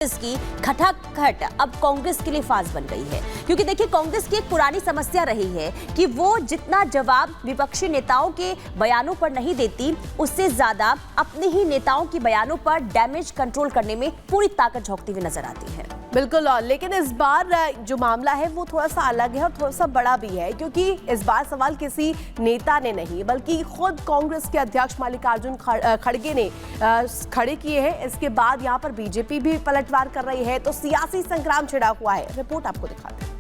इसकी खटाखट अब कांग्रेस के लिए फास बन गई है, क्योंकि देखिए कांग्रेस की एक पुरानी समस्या रही है कि वो जितना जवाब विपक्षी नेताओं के बयानों पर नहीं देती, उससे ज्यादा अपने ही नेताओं के बयानों पर डैमेज कंट्रोल करने में पूरी ताकत झोंकती हुई नजर आती है। बिल्कुल, और लेकिन इस बार जो मामला है वो थोड़ा सा अलग है और थोड़ा सा बड़ा भी है, क्योंकि इस बार सवाल किसी नेता ने नहीं बल्कि खुद कांग्रेस के अध्यक्ष मल्लिकार्जुन खड़गे ने खड़े किए हैं। इसके बाद यहाँ पर बीजेपी भी पलटवार कर रही है, तो सियासी संग्राम छिड़ा हुआ है। रिपोर्ट आपको दिखाते हैं।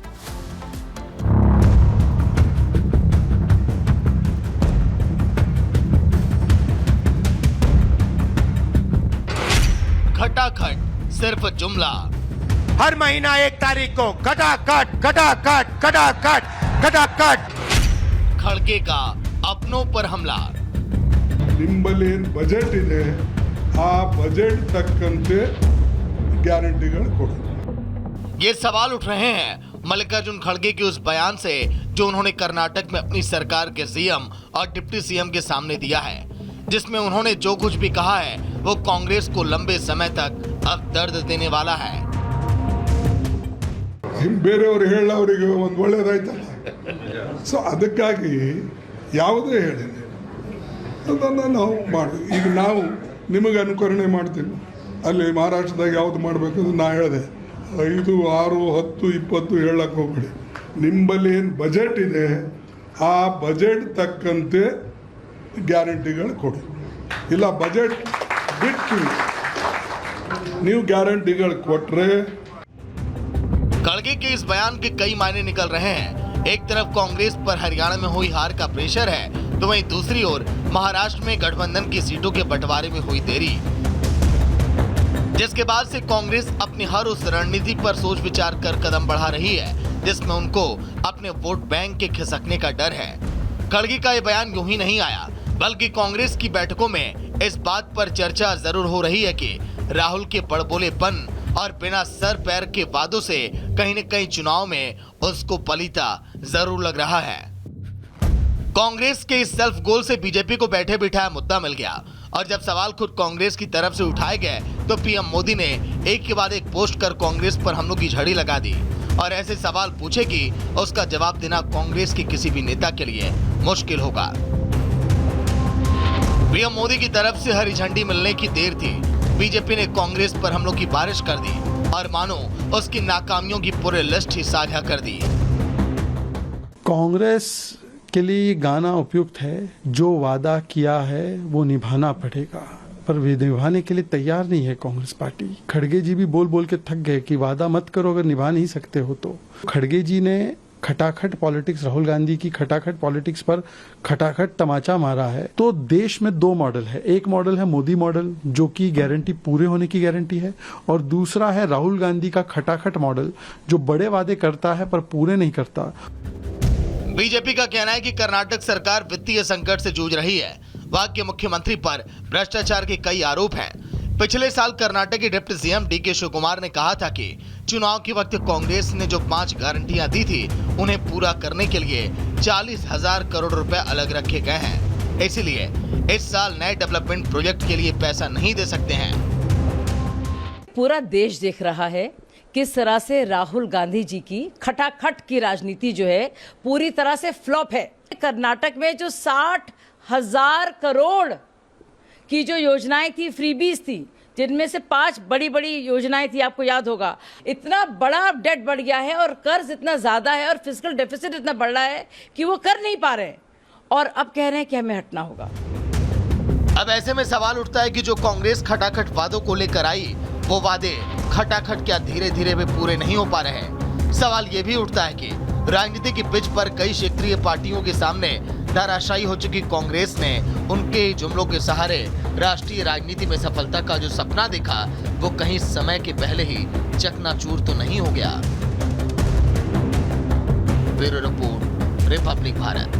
खटाखट सिर्फ जुमला। हर महीना 1 तारीख को खटाखट खटाखट खटाखट खटाखट। खड़गे का अपनों पर हमला। ನಿಂಬಲೇನ್ ಬಜೆಟ್ ಇದೆ ಆ ಬಜೆಟ್ ತಕ್ಕಂತೆ ಗ್ಯಾರಂಟಿಗಳು ಕೊಡಿ। ये सवाल उठ रहे हैं मल्लिकार्जुन खड़गे के उस बयान से जो उन्होंने कर्नाटक में अपनी सरकार के सीएम और डिप्टी सीएम के सामने दिया है, जिसमें उन्होंने जो कुछ भी कहा है वो कांग्रेस को लंबे समय तक अब दर्द देने वाला है। ಬೇರೆಯವರು ಹೇಳೋರಿಗೆ ಒಂದು ಒಳ್ಳೇದಾಯ್ತಲ್ಲ, ಸೊ ಅದಕ್ಕಾಗಿ ಯಾವುದೇ ಹೇಳಿ ಅದನ್ನು ನಾವು ಮಾಡಿ. ಈಗ ನಾವು ನಿಮಗೆ ಅನುಕರಣೆ ಮಾಡ್ತೀವಿ. ಅಲ್ಲಿ ಮಹಾರಾಷ್ಟ್ರದಾಗ ಯಾವ್ದು ಮಾಡಬೇಕಂದ್ರೆ ನಾ ಹೇಳಿದೆ 5, 6, 10, 20 ಹೇಳಕ್ಕೆ ಹೋಗ್ಬೇಡಿ. ನಿಂಬಲ್ಲಿ ಏನು ಬಜೆಟ್ ಇದೆ ಆ ಬಜೆಟ್ ತಕ್ಕಂತೆ ಗ್ಯಾರಂಟಿಗಳು ಕೊಡಿ. ಇಲ್ಲ ಬಜೆಟ್ ಬಿಟ್ಟು ನೀವು ಗ್ಯಾರಂಟಿಗಳು ಕೊಟ್ಟರೆ। खड़गे के इस बयान के कई मायने निकल रहे हैं। एक तरफ कांग्रेस पर हरियाणा में हुई हार का प्रेशर है, तो वहीं दूसरी ओर महाराष्ट्र में गठबंधन की सीटों के बंटवारे में हुई देरी, जिसके बाद से कांग्रेस अपनी हर उस रणनीति पर सोच विचार कर कदम बढ़ा रही है जिसमें उनको अपने वोट बैंक के खिसकने का डर है। खड़गे का ये बयान यूं ही नहीं आया, बल्कि कांग्रेस की बैठकों में इस बात पर चर्चा जरूर हो रही है कि राहुल के बड़बोलेपन और बिना सर पैर के वादों से कहीं न कहीं चुनाव में उसको पलीता जरूर लग रहा है। कांग्रेस के इस सेल्फ गोल से बीजेपी को बैठे बिठाया मुद्दा मिल गया, और जब सवाल खुद कांग्रेस की तरफ से उठाए गए तो पीएम मोदी ने एक के बाद एक पोस्ट कर कांग्रेस पर हमलों की झड़ी लगा दी, और ऐसे सवाल पूछेगी उसका जवाब देना कांग्रेस के किसी भी नेता के लिए मुश्किल होगा। पीएम मोदी की तरफ से हरी झंडी मिलने की देर थी। बीजेपी ने कांग्रेस पर हमलों की बारिश कर दी और मानो उसकी नाकामियों की पूरी लिस्ट ही साझा कर दी। कांग्रेस के लिए ये गाना उपयुक्त है, जो वादा किया है वो निभाना पड़ेगा, पर वे निभाने के लिए तैयार नहीं है कांग्रेस पार्टी। खड़गे जी भी बोल बोल के थक गए कि वादा मत करो अगर निभा नहीं सकते हो तो। खड़गे जी ने खटाखट पॉलिटिक्स, राहुल गांधी की खटाखट पॉलिटिक्स पर खटाखट तमाचा मारा है। तो देश में 2 मॉडल है, एक मॉडल है मोदी मॉडल जो कि गारंटी पूरे होने की गारंटी है, और दूसरा है राहुल गांधी का खटाखट मॉडल जो बड़े वादे करता है पर पूरे नहीं करता। बीजेपी का कहना है कि कर्नाटक सरकार वित्तीय संकट से जूझ रही है। वहां के मुख्यमंत्री पर भ्रष्टाचार के कई आरोप हैं। पिछले साल कर्नाटक के डिप्टी सीएम डीके शिवकुमार ने कहा था कि चुनाव के वक्त कांग्रेस ने जो 5 गारंटियां दी थी उन्हें पूरा करने के लिए 40,000 करोड़ रुपए अलग रखे गए हैं, इसलिए इस साल नए डेवलपमेंट प्रोजेक्ट के लिए पैसा नहीं दे सकते हैं। पूरा देश देख रहा है किस तरह से राहुल गांधी जी की खटाखट की राजनीति जो है पूरी तरह से फ्लॉप है। कर्नाटक में जो 60,000 करोड़ की जो योजनाएं थी, फ्रीबीज थी, जिनमें से 5 बड़ी बड़ी योजनाएं थी, आपको याद होगा, इतना बड़ा डेट बढ़ गया है और कर्ज इतना ज्यादा है और फिस्कल डेफिसिट इतना बढ़ रहा है कि वो कर नहीं पा रहे हैं, और अब कह रहे हैं कि हमें हटना होगा। अब ऐसे में सवाल उठता है कि जो कांग्रेस खटाखट वादों को लेकर आई, वो वादे खटाखट क्या धीरे धीरे वे पूरे नहीं हो पा रहे हैं। सवाल ये भी उठता है कि राजनीति की पिच पर कई क्षेत्रीय पार्टियों के सामने धराशायी हो चुकी कांग्रेस ने उनके जुमलों के सहारे राष्ट्रीय राजनीति में सफलता का जो सपना देखा वो कहीं समय के पहले ही चकनाचूर तो नहीं हो गया। Bureau report, Republic Bharat.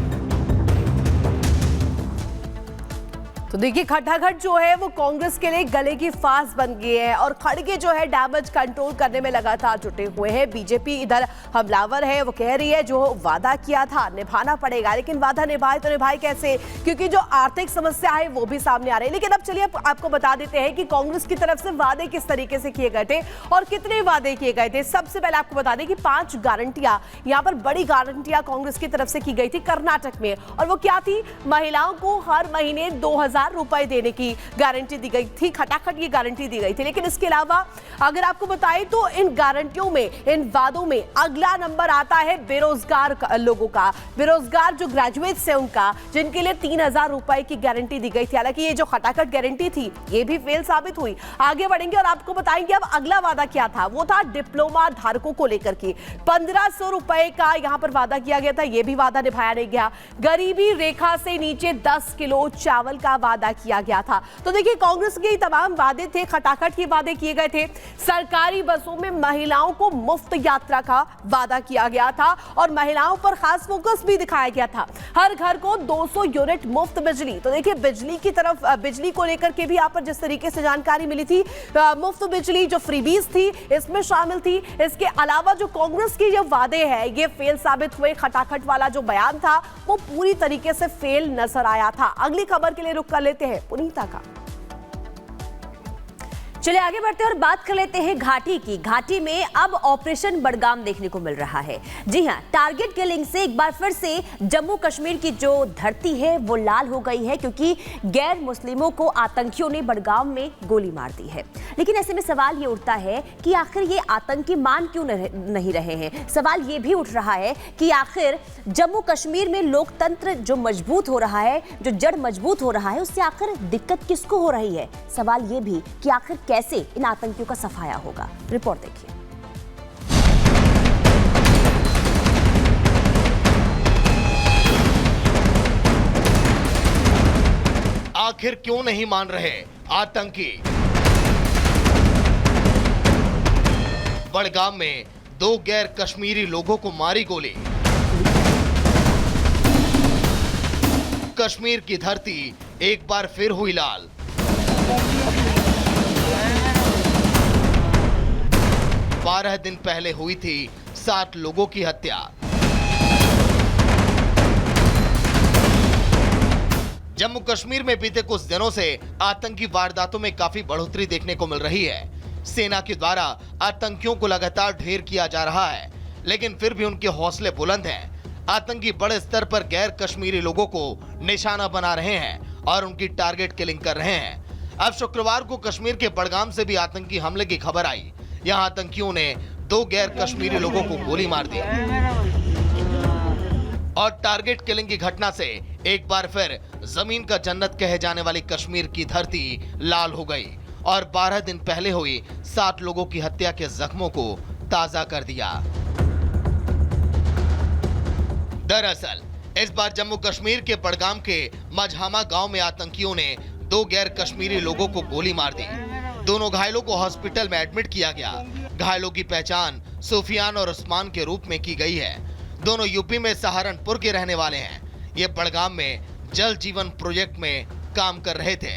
तो देखिए खटाखट जो है वो कांग्रेस के लिए गले की फांस बन गई है और खड़गे जो है डैमेज कंट्रोल करने में लगातार जुटे हुए हैं। बीजेपी इधर हमलावर है, वो कह रही है जो वादा किया था निभाना पड़ेगा, लेकिन वादा निभाए तो निभाए कैसे, क्योंकि जो आर्थिक समस्या है वो भी सामने आ रही है। लेकिन अब चलिए आपको बता देते हैं कि कांग्रेस की तरफ से वादे किस तरीके से किए गए थे और कितने वादे किए गए थे। सबसे पहले आपको बता दें कि 5 गारंटियां, यहाँ पर बड़ी गारंटियां कांग्रेस की तरफ से की गई थी कर्नाटक में, और वो क्या थी, महिलाओं को हर महीने 2000 रुपए देने की गारंटी दी गई थी। खटाखट ये गारंटी दी गई थी। लेकिन इसके अलावा अगर आपको बताएं तो इन गारंटियों में, इन वादों में अगला नंबर आता है बेरोजगार लोगों का, बेरोजगार जो ग्रेजुएट्स हैं उनका, जिनके लिए 3000 रुपए की गारंटी दी गई थी। हालांकि ये जो खटाखट गारंटी थी ये भी फेल साबित हुई। आगे बढ़ेंगे और आपको बताएंगे अब अगला वादा क्या था। वो था डिप्लोमा धारकों को लेकर के 1500 रुपए का यहां पर वादा किया गया था, ये भी वादा निभाया नहीं गया। गरीबी रेखा से नीचे 10 किलो चावल का वादा किया गया था। तो देखिए कांग्रेस के तमाम वादे थे, खटाखट के वादे किए गए थे। सरकारी बसों में महिलाओं को मुफ्त यात्रा का वादा किया गया था और महिलाओं पर खास फोकस भी दिखाया गया था। हर घर को 200 यूनिट मुफ्त बिजली। तो देखिए बिजली की तरफ, बिजली को लेकर के भी यहाँ पर जिस तरीके से जानकारी मिली थी, मुफ्त बिजली जो फ्रीबीज थी इसमें शामिल थी। इसके अलावा जो कांग्रेस के जो वादे हैं ये फेल साबित हुए। खटाखट वाला जो बयान था वो पूरी तरीके से फेल नजर आया था। अगली खबर के लिए रुक कर लेते हैं पुनीता का। चलिए आगे बढ़ते हैं और बात कर लेते हैं घाटी की। घाटी में अब ऑपरेशन बडगाम देखने को मिल रहा है। जी हां, टारगेट किलिंग से एक बार फिर से जम्मू कश्मीर की जो धरती है वो लाल हो गई है, क्योंकि गैर मुस्लिमों को आतंकियों ने बडगाम में गोली मार दी है। लेकिन ऐसे में सवाल ये उठता है कि आखिर ये आतंकी मान क्यों नहीं रहे हैं। सवाल ये भी उठ रहा है कि आखिर जम्मू कश्मीर में लोकतंत्र जो मजबूत हो रहा है, जो जड़ मजबूत हो रहा है, उससे आखिर दिक्कत किसको हो रही है। सवाल ये भी कि आखिर कैसे इन आतंकियों का सफाया होगा। रिपोर्ट देखिए। आखिर क्यों नहीं मान रहे आतंकी। बडगाम में 2 गैर कश्मीरी लोगों को मारी गोली। कश्मीर की धरती एक बार फिर हुई लाल। बारह दिन पहले हुई थी 7 लोगों की हत्या। जम्मू कश्मीर में बीते कुछ दिनों से आतंकी वारदातों में काफी बढ़ोतरी देखने को मिल रही है। सेना के द्वारा आतंकियों को लगातार ढेर किया जा रहा है, लेकिन फिर भी उनके हौसले बुलंद हैं। आतंकी बड़े स्तर पर गैर कश्मीरी लोगों को निशाना बना रहे हैं और उनकी टारगेट किलिंग कर रहे हैं। अब शुक्रवार को कश्मीर के बडगाम से भी आतंकी हमले की खबर आई। यहां आतंकियों ने 2 गैर कश्मीरी लोगों को गोली मार दी और टारगेट किलिंग की घटना से एक बार फिर जमीन का जन्नत कहे जाने वाली कश्मीर की धरती लाल हो गई और 12 दिन पहले हुई 7 लोगों की हत्या के जख्मों को ताजा कर दिया। दरअसल इस बार जम्मू कश्मीर के बडगाम के मझामा गांव में आतंकियों ने 2 गैर कश्मीरी लोगों को गोली मार दी। दोनों घायलों को हॉस्पिटल में एडमिट किया गया। घायलों की पहचान सुफियान और उस्मान के रूप में की गई है। दोनों यूपी में सहारनपुर के रहने वाले हैं। ये बडगाम में जल जीवन प्रोजेक्ट में काम कर रहे थे।